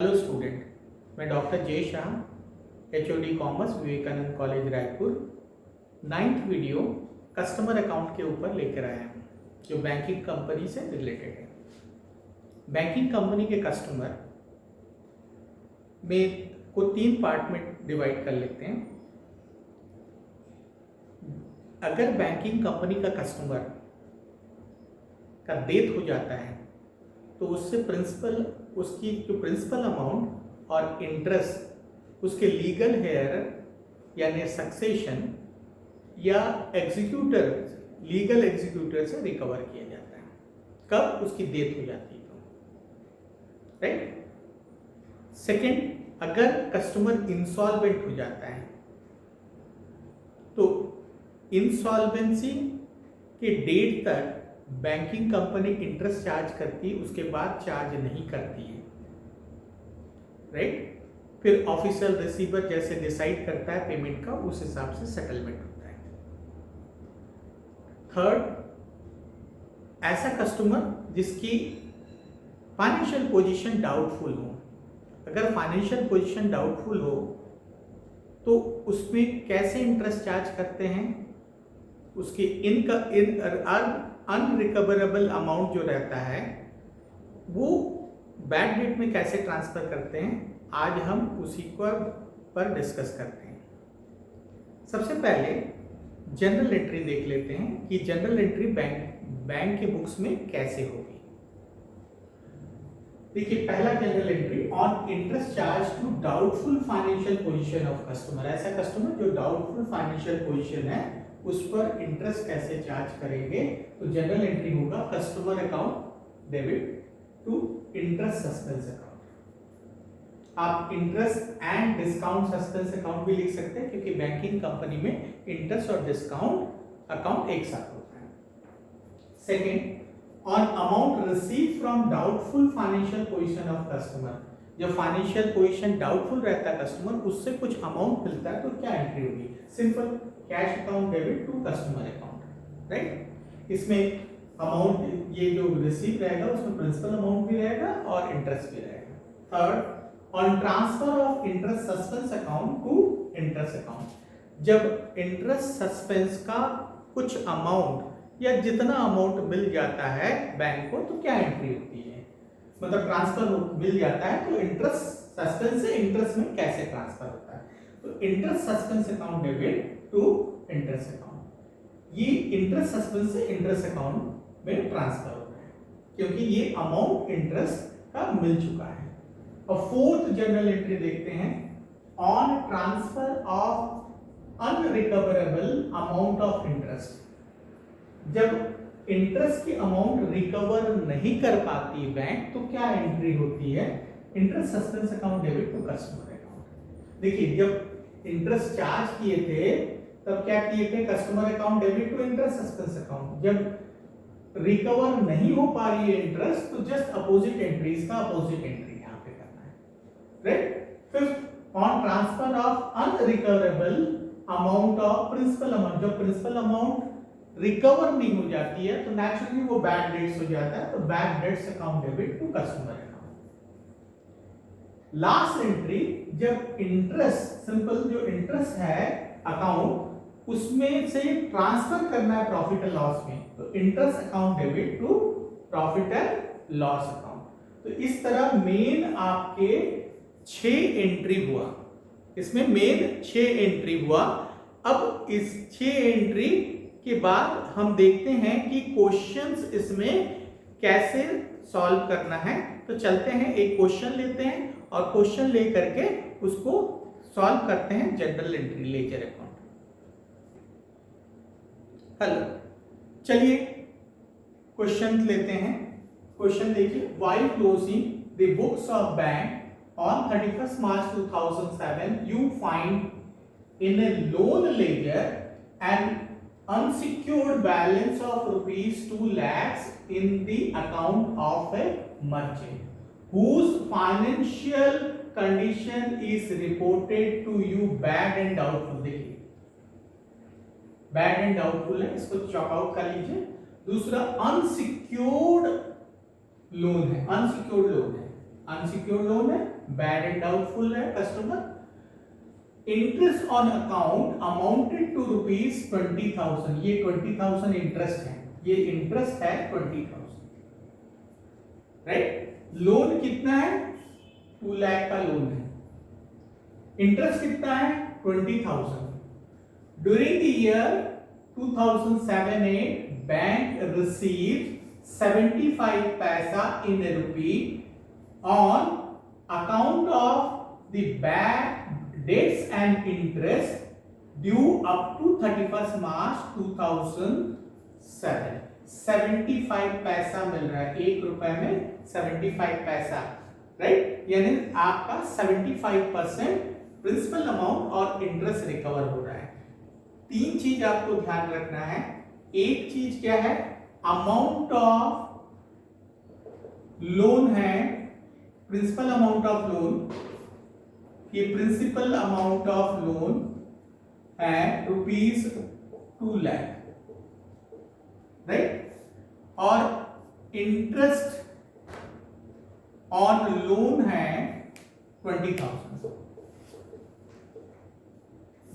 Hello student, मैं doctor Jay Shah, HOD commerce, Vivekananda college Raipur. 9th video customer account के ऊपर लेकर आया हूँ जो बैंकिंग कंपनी से रिलेटेड है। बैंकिंग कंपनी के कस्टमर में को 3 पार्ट में डिवाइड कर लेते हैं। अगर बैंकिंग कंपनी का कस्टमर का डेथ हो जाता है तो उससे उसकी जो प्रिंसिपल अमाउंट और इंटरेस्ट उसके लीगल हेयर यानी सक्सेशन या लीगल एग्जीक्यूटर से रिकवर किया जाता है। कब? उसकी डेथ हो जाती है तो, राइट। सेकेंड, अगर कस्टमर इंसॉल्वेंट हो जाता है तो इंसॉल्वेंसी के डेट तक बैंकिंग कंपनी इंटरेस्ट चार्ज करती है, उसके बाद चार्ज नहीं करती है, राइट। फिर ऑफिशियल रिसीवर जैसे डिसाइड करता है पेमेंट का, उस हिसाब से सेटलमेंट होता है। थर्ड, ऐसा कस्टमर जिसकी फाइनेंशियल पोजीशन डाउटफुल हो। अगर फाइनेंशियल पोजीशन डाउटफुल हो तो उसमें कैसे इंटरेस्ट चार्ज करते हैं, उसकी अनरिकवरेबल अमाउंट जो रहता है वो बैड डेट में कैसे ट्रांसफर करते हैं, आज हम उसी पर डिस्कस करते हैं। सबसे पहले जनरल एंट्री देख लेते हैं कि जनरल एंट्री बैंक के बुक्स में कैसे होगी। देखिए, पहला journal entry, on interest charge to doubtful financial position of customer. ऐसा कस्टमर जो डाउटफुल फाइनेंशियल पोजीशन है उस पर इंटरेस्ट कैसे चार्ज करेंगे, तो जनरल एंट्री होगा customer account debit to interest suspense account. आप interest and discount suspense account भी लिख सकते हैं क्योंकि बैंकिंग कंपनी में इंटरेस्ट और डिस्काउंट अकाउंट एक साथ होता है। Second, on amount receive from doubtful financial position of customer. जब फाइनेंशियल पोजीशन डाउटफुल रहता है कस्टमर, उससे कुछ अमाउंट मिलता है तो क्या एंट्री होगी? Simple, cash account debit to customer account, right. इसमें अमाउंट ये जो रिसीव रहेगा उसमें प्रिंसिपल अमाउंट भी रहेगा और इंटरेस्ट भी रहेगा। Third, on transfer of interest suspense account to interest account. जब इंटरेस्ट सस्पेंस का कुछ अमाउंट या जितना अमाउंट मिल जाता है बैंक को तो क्या एंट्री होती है? मतलब ट्रांसफर मिल जाता है तो इंटरेस्ट सस्पेंस से इंटरेस्ट में कैसे ट्रांसफर होता है, तो interest suspense account debit to interest account. ये इंटरेस्ट सस्पेंस से इंटरेस्ट अकाउंट में ट्रांसफर होता है क्योंकि ये अमाउंट इंटरेस्ट का मिल चुका है। और फोर्थ जनरल एंट्री देखते हैं, on transfer of unrecoverable amount of interest. जब इंटरेस्ट की अमाउंट रिकवर नहीं कर पाती बैंक तो क्या एंट्री होती है? Interest suspense account debit to customer account. देखिए, जब इंटरेस्ट चार्ज किए थे तब क्या किए थे? Customer account debit to interest suspense account. जब रिकवर नहीं हो पा रही है इंटरेस्ट तो जस्ट अपोजिट एंट्री, इसका अपोजिट एंट्री यहां पे करना है, right. Fifth, on transfer of unrecoverable amount of principal amount. जब प्रिंसिपल अमाउंट रिकवर नहीं हो जाती है तो नेचुरली वो बैड डेट्स हो जाता है, तो bad debts account debit to customer account. Last entry, जब इंटरेस्ट, सिंपल जो इंटरेस्ट है अकाउंट उसमें से ट्रांसफर करना है प्रॉफिट एंड लॉस में, तो interest account debit to profit and loss account. तो इस तरह मेन आपके 6 एंट्री हुआ, इसमें मेन 6 एंट्री हुआ। अब इस 6 एंट्री के बाद हम देखते हैं कि क्वेश्चंस इसमें कैसे सॉल्व करना है। तो चलते हैं, एक क्वेश्चन लेते हैं और क्वेश्चन ले करके उसको सॉल्व करते हैं। General entry ledger account. Hello, चलिए क्वेश्चन लेते हैं। क्वेश्चन देखिए, while closing the books of bank on 31 March 2007 you find in a loan ledger and unsecured balance of rupees 2 lakhs in the account of a merchant whose financial condition is reported to you bad and doubtful। देखिए, bad and doubtful है, इसको chalk out कर लीजिए। दूसरा, unsecured loan है, unsecured loan है। Unsecured loan है, bad and doubtful है customer. Interest on account amounted to ₹20,000, ये 20,000 इंटरेस्ट है, ये इंटरेस्ट है 20,000, राइट। लोन कितना है? 2 लाख का लोन है, इंटरेस्ट कितना है? 20,000। During the year 2007-8 bank received 75 पैसा in rupee on account of the bad debts and interest due up to 31 March 2007। 75 पैसा मिल रहा है, 1 रुपए में 75 पैसा, राइट। यानी आपका 75% प्रिंसिपल अमाउंट और इंटरेस्ट रिकवर हो रहा है। 3 चीज आपको ध्यान रखना है। एक चीज क्या है? अमाउंट ऑफ लोन है, प्रिंसिपल अमाउंट ऑफ लोन, ये प्रिंसिपल अमाउंट ऑफ लोन है ₹2 लाख, राइट। और इंटरेस्ट ऑन लोन है 20,000।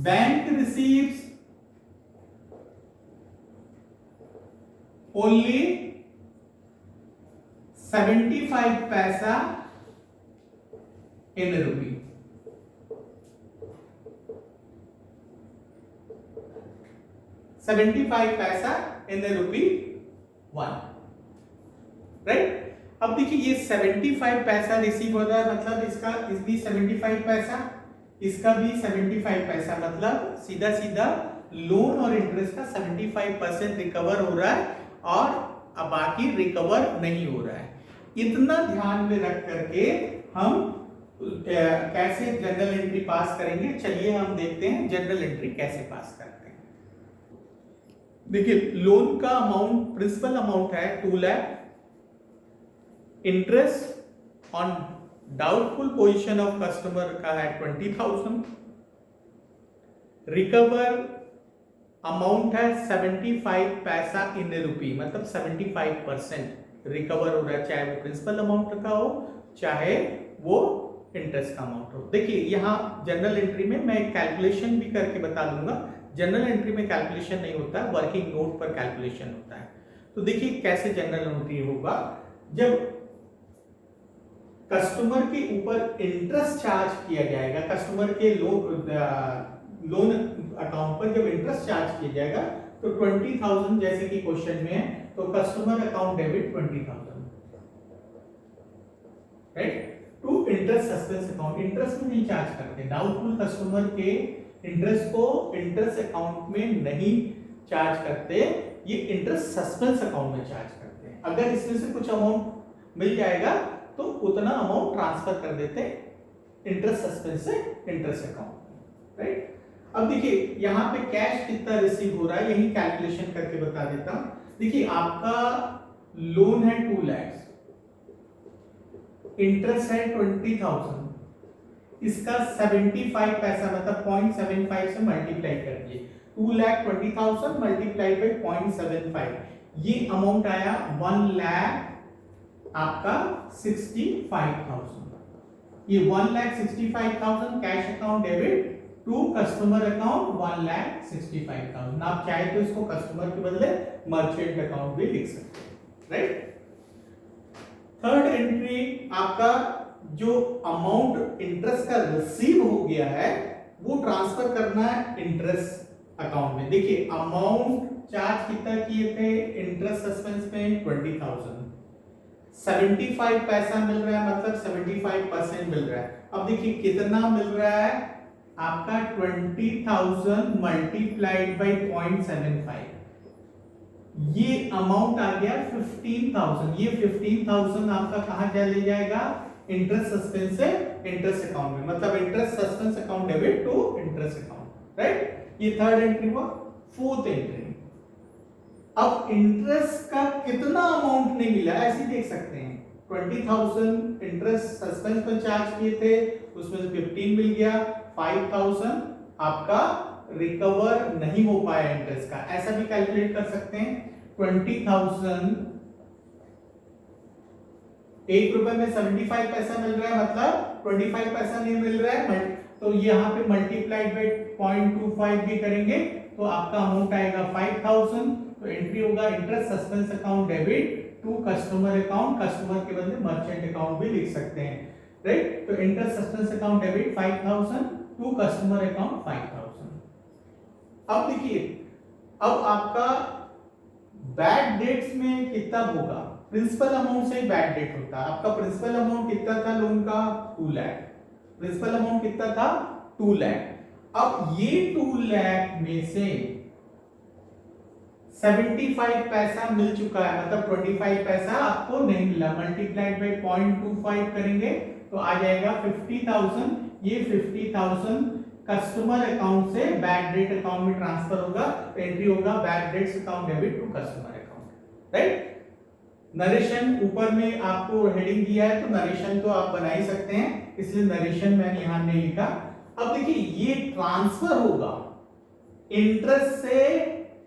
बैंक रिसीव्स ओनली 75 पैसा इन रुपी, 75 पैसा इन रुपी 1, राइट। अब देखिए ये 75 पैसा रिसीव होता है, मतलब इसका भी 75 पैसा, इसका भी 75 पैसा, मतलब सीधा सीधा लोन और इंटरेस्ट का 75% रिकवर हो रहा है और अब बाकी रिकवर नहीं हो रहा है। इतना ध्यान में रख करके हम कैसे जनरल एंट्री पास करेंगे, चलिए हम देखते हैं जनरल एंट्री कैसे पास करते हैं। देखिए लोन का अमाउंट, प्रिंसिपल अमाउंट है 2 lakh, interest on doubtful position of customer का है 20,000, रिकवर अमाउंट है 75 पैसा इन रुपी, मतलब 75% रिकवर हो रहा है, चाहे वो प्रिंसिपल अमाउंट का हो चाहे वो इंटरेस्ट का अमाउंट हो। देखिए यहाँ जनरल एंट्री में मैं कैलकुलेशन भी करके बता दूंगा, जनरल एंट्री में कैलकुलेशन नहीं होता, वर्किंग नोट पर कैलकुलेशन होता है। तो देखिए कैसे जनरल एंट्री होगा, जब कस्टमर के ऊपर इंटरेस्ट चार्ज किया जाएगा, कस्टमर के लोन अकाउंट पर जब इंटरेस्ट चार्ज किया जाएगा तो 20,000 जैसे कि क्वेश्चन में है, तो customer account debit 20,000, right, to interest suspense account. Interest में नहीं चार्ज करते, डाउटफुल कस्टमर के इंटरेस्ट को इंटरेस्ट अकाउंट में नहीं चार्ज करते, ये इंटरेस्ट सस्पेंस अकाउंट में चार्ज करते हैं। अगर इसमें से कुछ अमाउंट मिल जाएगा तो उतना अमाउंट ट्रांसफर कर देते इंटरेस्ट सस्पेंस से इंटरेस्ट अकाउंट, राइट। अब देखिए यहाँ पे कैश कितना रिसीव हो रहा है, यही कैलकुलेशन करके बता देता हूं। देखिए आपका लोन है 2 लाख, इंटरेस्ट है 20,000, इसका 75 पैसा मतलब 0.75 से मल्टीप्लाई कर दिए, 2,20,000 मल्टीप्लाइड बाई 0.75, ये अमाउंट आया 1,00,000 आपका 65,000। ये 1,65,000 cash account debit to customer account 1,65,000। आप चाहे तो इसको कस्टमर के बदले मर्चेंट अकाउंट भी लिख सकते हैं, राइट। थर्ड एंट्री आपका जो अमाउंट इंटरेस्ट का रिसीव हो गया है वो ट्रांसफर करना है इंटरेस्ट अकाउंट में। देखिए अमाउंट चार्ज कितना किए थे इंटरेस्ट सस्पेंस में 20,000, 75 पैसा मिल रहा है, मतलब 75% मिल रहा है। अब देखिए कितना मिल रहा है आपका 20,000 मल्टीप्लाइड बाई 0.75, ये अमाउंट आ गया 15,000। ये 15,000 आपका कहां चले जाएगा, इंटरेस्ट सस्पेंस से इंटरेस्ट अकाउंट में, मतलब interest suspense account debit to interest account, right. ये थर्ड एंट्री हुआ। फोर्थ एंट्री, अब इंटरेस्ट का कितना अमाउंट नहीं मिला ऐसे देख सकते हैं, 20,000 इंटरेस्ट सस्पेंस पर चार्ज किए थे, उसमें से 15 मिल गया, 5,000 आपका रिकवर नहीं हो पाया इंटरेस्ट का, ऐसा भी कैलकुलेट कर सकते हैं। 20,000 ₹1 में 75 पैसा मिल रहा है, मतलब 25 पैसा नहीं मिल रहा है, तो यहाँ पे मल्टीप्लाइड बाय 0.25 भी करेंगे तो आपका अमाउंट आएगा 5000। तो एंट्री होगा interest suspense account debit to customer account, customer के बदले मर्चेंट अकाउंट भी लिख सकते हैं, राइट। तो interest suspense account debit 5000 to customer account 5000। अब देखिए, अब आपका बैड डेट्स में कितना होगा, प्रिंसिपल अमाउंट से बैड डेट होता है। आपका प्रिंसिपल अमाउंट कितना था लोन का, 2 लाख। प्रिंसिपल अमाउंट कितना था, 2 लाख। अब ये 2 लाख में से 75 पैसा मिल चुका है, मतलब 25 पैसा आपको नहीं मिला। मल्टीप्लाइड बाय 0.25 करेंगे तो आ जाएगा 50,000। ये 50,000 कस्टमर अकाउंट से बैड डेट अकाउंट में ट्रांसफर होगा, तो एंट्री होगा bad debts account debit to customer account, right. Narration ऊपर में आपको हेडिंग दिया है, तो नरेशन तो आप बना ही सकते हैं, इसलिए नरेशन मैंने यहां नहीं लिखा। अब देखिए, ये ट्रांसफर होगा इंटरेस्ट से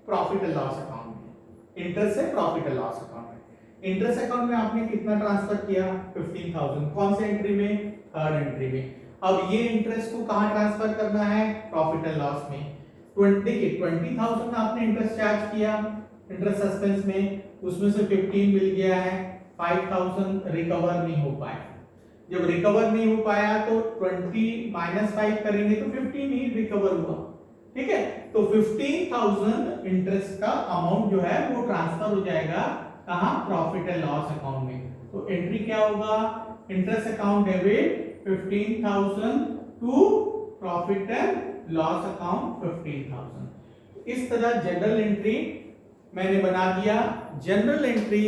प्रॉफिट एंड लॉस अकाउंट में, इंटरेस्ट से प्रॉफिट एंड लॉस अकाउंट में। इंटरेस्ट अकाउंट में आपने कितना ट्रांसफर किया, 15,000। कौन से एंट्री में, थर्ड एंट्री में। अब ये इंटरेस्ट को कहां ट्रांसफर करना है, प्रॉफिट एंड लॉस में। देखिए 20,000 आपने इंटरेस्ट चार्ज किया इंटरेस्ट सस्पेंस में, उसमें से 15 मिल गया है, 5,000 रिकवर नहीं हो पाया। जब रिकवर नहीं हो पाया तो 20 - 5 करेंगे तो 15 ही रिकवर हुआ, ठीक है। तो 15,000 इंटरेस्ट का अमाउंट जो है वो ट्रांसफर हो जाएगा कहां, प्रॉफिट एंड लॉस अकाउंट में। तो एंट्री क्या होगा, interest account debit 15,000 to profit and loss account 15,000। इस तरह जनरल एंट्री मैंने बना दिया। जनरल एंट्री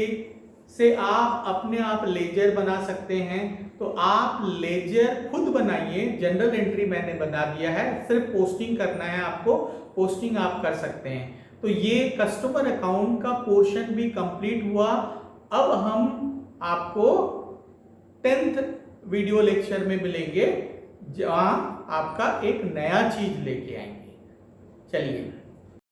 से आप अपने आप लेजर बना सकते हैं, तो आप लेजर खुद बनाइए। जनरल एंट्री मैंने बना दिया है, सिर्फ पोस्टिंग करना है आपको, पोस्टिंग आप कर सकते हैं। तो ये कस्टमर अकाउंट का पोर्शन भी कंप्लीट हुआ। अब हम आपको 10th वीडियो लेक्चर में मिलेंगे, जहां आपका एक नया चीज लेके आएंगे। चलिए।